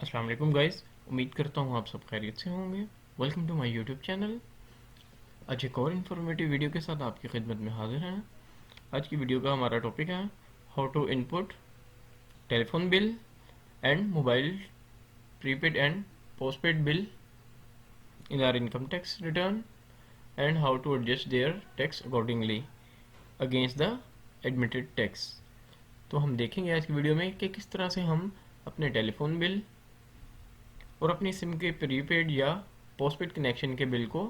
अस्सलाम वालेकुम गाइस। उम्मीद करता हूँ आप सब खैरियत से होंगे। Welcome to my YouTube channel. आज एक और इन्फॉर्मेटिव वीडियो के साथ आपकी खिदमत में हाजिर हैं। आज की वीडियो का हमारा टॉपिक है how to input telephone bill and mobile prepaid and postpaid bill in our income tax return and how to adjust their tax accordingly against the admitted tax. तो हम देखेंगे आज की वीडियो में कि किस तरह से हम अपने टेलीफोन बिल और अपनी सिम के प्रीपेड या पोस्टपेड कनेक्शन के बिल को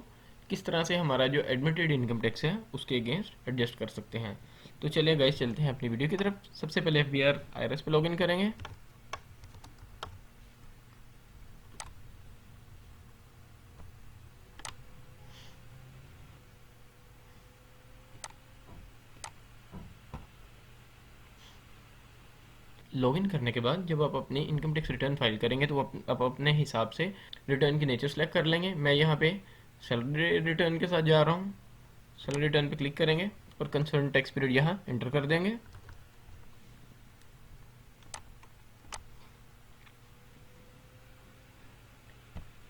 किस तरह से हमारा जो एडमिटेड इनकम टैक्स है उसके अगेंस्ट एडजस्ट कर सकते हैं। तो चलिए गाइस चलते हैं अपनी वीडियो की तरफ। सबसे पहले FBR IRS पे लॉगिन करेंगे। लॉगिन करने के बाद जब आप अपनी इनकम टैक्स रिटर्न फाइल करेंगे तो आप अपने हिसाब से रिटर्न की नेचर सेलेक्ट कर लेंगे। मैं यहाँ पे सैलरी रिटर्न के साथ जा रहा हूँ। सैलरी रिटर्न पे क्लिक करेंगे और कंसर्न टैक्स पीरियड यहाँ एंटर कर देंगे।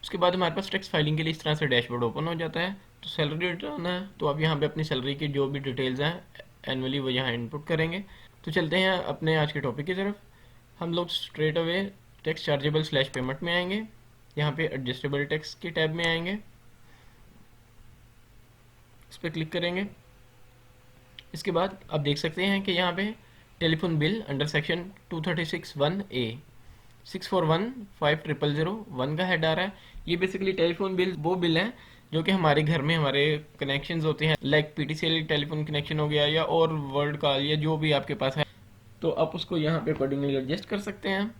उसके बाद हमारे पास टैक्स फाइलिंग के लिए इस तरह से डैशबोर्ड ओपन हो जाता है। तो सैलरी रिटर्न है तो आप यहाँ पे अपनी सैलरी की जो भी डिटेल्स हैं एनुअली वो यहाँ इनपुट करेंगे। तो चलते हैं अपने आज के टॉपिक की तरफ। हम लोग straight away tax chargeable slash payment में आएंगे। यहाँ पे एडजस्टेबल टैक्स के टैब में आएंगे, इस पर क्लिक करेंगे। इसके बाद आप देख सकते हैं कि यहाँ पे telephone bill under section 236(1)(a) 6415001 का हेड आ रहा है। ये बेसिकली टेलीफोन बिल वो बिल है जो कि हमारे घर में हमारे कनेक्शंस होते हैं, लाइक PTCL टेलीफोन कनेक्शन हो गया या और वर्ल्ड कॉल या जो भी आपके पास है, तो आप उसको यहाँ पे अकॉर्डिंगली एडजस्ट कर सकते हैं।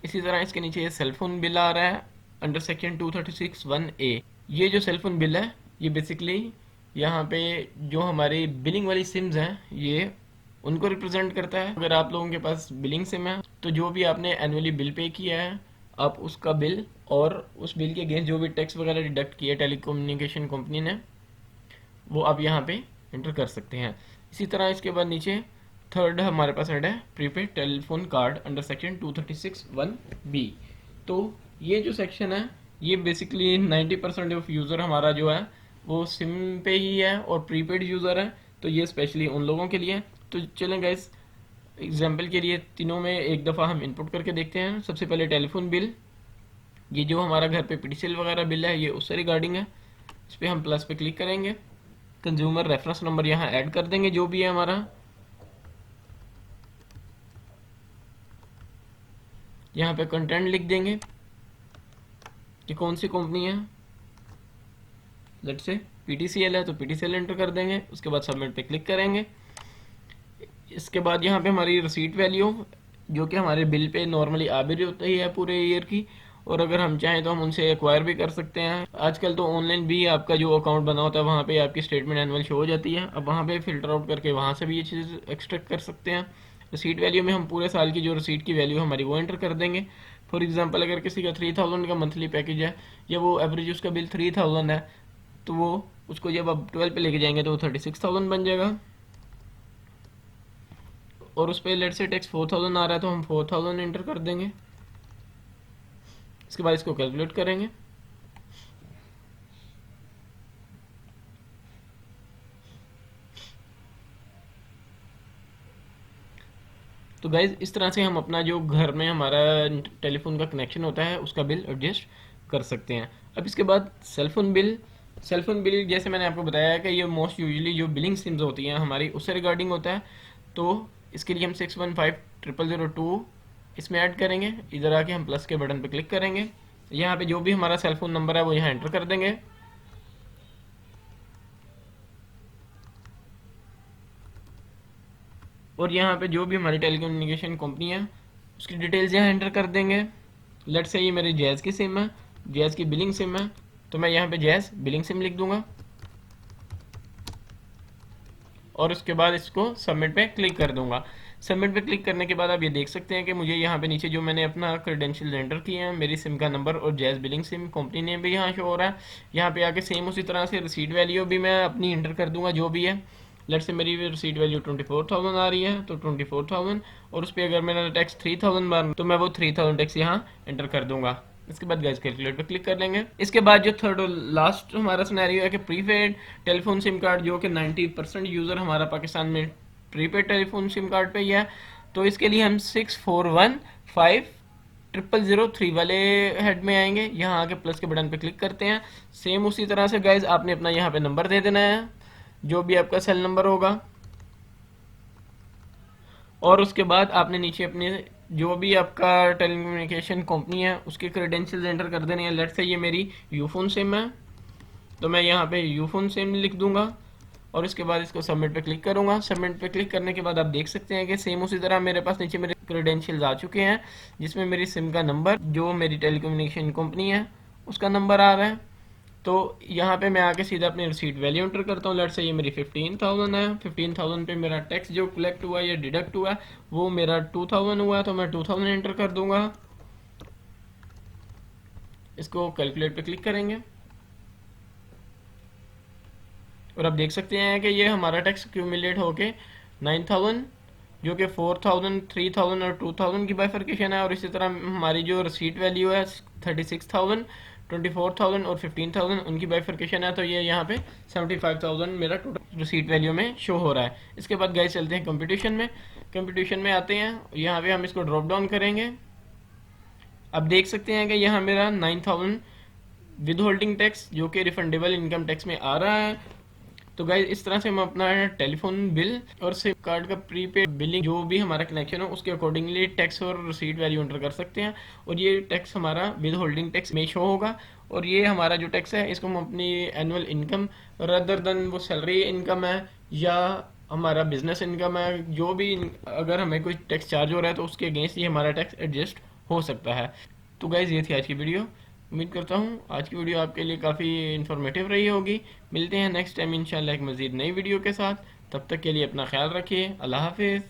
इसी तरह इसके नीचे ये सेलफोन बिल आ रहा है अंडर सेक्शन 236(1)(a। ये जो सेलफोन बिल है ये बेसिकली यहाँ पे जो हमारी बिलिंग वाली सिम्स हैं ये उनको रिप्रेजेंट करता है। अगर आप लोगों के पास बिलिंग सिम है तो जो भी आपने एनुअली बिल पे किया है आप उसका बिल और उस बिल के अगेंस्ट जो भी टैक्स वगैरह डिडक्ट किया टेलीकम्युनिकेशन कंपनी ने वो आप यहाँ पे एंटर कर सकते हैं। इसी तरह इसके बाद नीचे थर्ड हमारे पास ऐड है prepaid telephone card under section 236(1)(b। तो ये जो सेक्शन है ये बेसिकली 90% ऑफ यूज़र हमारा जो है वो सिम पे ही है और प्रीपेड यूज़र है, तो ये स्पेशली उन लोगों के लिए। तो चलें गाइस एग्जांपल के लिए तीनों में एक दफ़ा हम इनपुट करके देखते हैं। सबसे पहले टेलीफोन बिल, ये जो हमारा घर पे PTCL वगैरह बिल है ये उससे रिगार्डिंग है। इस पर हम प्लस पे क्लिक करेंगे, कंज्यूमर रेफरेंस नंबर यहाँ ऐड कर देंगे जो भी है हमारा। यहाँ पे कंटेंट लिख देंगे कि कौन सी कंपनी है, लेट्स से PTCL है तो PTCL एंटर कर देंगे। उसके बाद सबमिट पे क्लिक करेंगे। इसके बाद यहाँ पे हमारी रिसीट वैल्यू जो कि हमारे बिल पे नॉर्मली आ भी होती है पूरे ईयर की, और अगर हम चाहें तो हम उनसे एक्वायर भी कर सकते हैं। आजकल तो ऑनलाइन भी आपका जो अकाउंट बना होता है वहाँ पे आपकी स्टेटमेंट एनुअल शो हो जाती है। अब वहाँ पे फिल्टर आउट करके वहाँ से भी ये चीज़ एक्सट्रैक्ट कर सकते हैं। रिसीट वैल्यू में हम पूरे साल की जो रिसीट की वैल्यू हमारी वो एंटर कर देंगे। फॉर एग्जांपल अगर किसी का 3000 का मंथली पैकेज है या वो एवरेज उसका बिल 3000 है तो वो उसको जब आप 12 पे लेके जाएंगे तो वो 36,000 बन जाएगा। और उस पर लेट से टैक्स 4000 आ रहा है तो हम 4000 एंटर कर देंगे। इसके बाद इसको कैलकुलेट करेंगे। तो गाइज इस तरह से हम अपना जो घर में हमारा टेलीफोन का कनेक्शन होता है उसका बिल एडजस्ट कर सकते हैं। अब इसके बाद सेलफोन बिल। सेलफोन बिल जैसे मैंने आपको बताया कि ये मोस्ट यूजली जो बिलिंग सिम्स होती हैं हमारी उससे रिगार्डिंग होता है। तो इसके लिए हम 6150002 इसमें ऐड करेंगे। इधर आके हम प्लस के बटन पर क्लिक करेंगे। यहाँ पे जो भी हमारा सेलफोन नंबर है वो यहाँ एंटर कर देंगे। और यहाँ पे जो भी हमारी टेलीकम्युनिकेशन कंपनी है उसकी डिटेल्स यहाँ एंटर कर देंगे। लेट से ये मेरी जैज़ की सिम है, जैज़ की बिलिंग सिम है, तो मैं यहाँ पे जैज़ बिलिंग सिम लिख दूंगा और उसके बाद इसको सबमिट पे क्लिक कर दूंगा। सबमिट पे क्लिक करने के बाद आप ये देख सकते हैं कि मुझे यहाँ पे नीचे जो मैंने अपना क्रेडेंशियल एंटर किए हैं, मेरी सिम का नंबर और jazz billing SIM company name भी यहाँ शो हो रहा है। यहाँ पे आके सेम उसी तरह से रिसीट वैल्यू भी मैं अपनी एंटर कर दूंगा जो भी है। लेट से मेरी रिसीट वैल्यू 24,000 आ रही है, तो 24,000, और उस पर अगर मेरा टैक्स 3,000 मार तो मैं वो 3,000 टैक्स यहाँ एंटर कर दूंगा। इसके बाद गैस कैलकुलेट पर क्लिक कर लेंगे। इसके बाद जो थर्ड और लास्ट हमारा सिनेरियो है कि प्रीपेड टेलीफोन सिम कार्ड, जो कि 90% यूज़र हमारा पाकिस्तान में प्रीपेड टेलीफोन सिम कार्ड पे ही है, तो इसके लिए हम 6415003 वाले हेड में आएंगे। यहाँ आके प्लस के बटन पे क्लिक करते हैं। सेम उसी तरह से गाइज आपने अपना यहाँ पे नंबर दे देना है, जो भी आपका सेल नंबर होगा, और उसके बाद आपने नीचे अपने जो भी आपका टेलीकम्युनिकेशन कंपनी है उसके क्रेडेंशियल्स एंटर कर देने हैं। लेट से ये मेरी यूफोन सिम है, तो मैं यहाँ पे यूफोन सिम लिख दूंगा और इसके बाद इसको सबमिट पे क्लिक करूंगा। सबमिट पे क्लिक करने के बाद आप देख सकते हैं कि सेम उसी तरह मेरे पास नीचे मेरे क्रेडेंशियल्स आ चुके हैं, जिसमें मेरी सिम का नंबर, जो मेरी टेलीकम्युनिकेशन कंपनी है उसका नंबर आ रहा है। तो यहाँ पे मैं आके सीधा अपनी रिसीट वैल्यू एंटर करता हूँ। लेट से ये मेरी 15,000 है। 15,000 पे मेरा टैक्स जो कलेक्ट हुआ या डिडक्ट हुआ वो मेरा 2,000 हुआ है, तो मैं 2,000 एंटर कर दूंगा। इसको कैलकुलेट पे क्लिक करेंगे और आप देख सकते हैं कि ये हमारा टैक्स क्यूमुलेट होके 9,000, जो कि 4,000, 3,000 और 2,000 की बाइफर्केशन है। और इसी तरह हमारी जो रिसीट वैल्यू है 36,000, 24,000 और 15,000 उनकी बाइफर्केशन है, तो ये यहाँ पे 75,000 मेरा टोटल रिसीट वैल्यू में शो हो रहा है। इसके बाद गाइस चलते हैं कंपटीशन में। कंपटीशन में आते हैं, यहाँ पे हम इसको ड्रॉप डाउन करेंगे। अब देख सकते हैं कि यहाँ मेरा 9,000 विद होल्डिंग टैक्स, जो कि रिफंडेबल इनकम टैक्स में आ रहा है। तो गाइज इस तरह से हम अपना टेलीफोन बिल और सिम कार्ड का प्रीपेड बिलिंग जो भी हमारा कनेक्शन हो उसके अकॉर्डिंगली टैक्स और रिसीट वैल्यू एंटर कर सकते हैं। और ये टैक्स हमारा विद होल्डिंग टैक्स में शो होगा। और ये हमारा जो टैक्स है इसको हम अपनी एनुअल इनकम रदर देन वो सैलरी इनकम है या हमारा बिजनेस इनकम है, जो भी अगर हमें कोई टैक्स चार्ज हो रहा है तो उसके अगेंस्ट ही हमारा टैक्स एडजस्ट हो सकता है। तो गाइज ये थी आज की वीडियो। उम्मीद करता हूँ आज की वीडियो आपके लिए काफ़ी इन्फॉर्मेटिव रही होगी। मिलते हैं नेक्स्ट टाइम इंशाल्लाह एक मज़ीद नई वीडियो के साथ। तब तक के लिए अपना ख्याल रखिए। अल्लाह हाफिज़।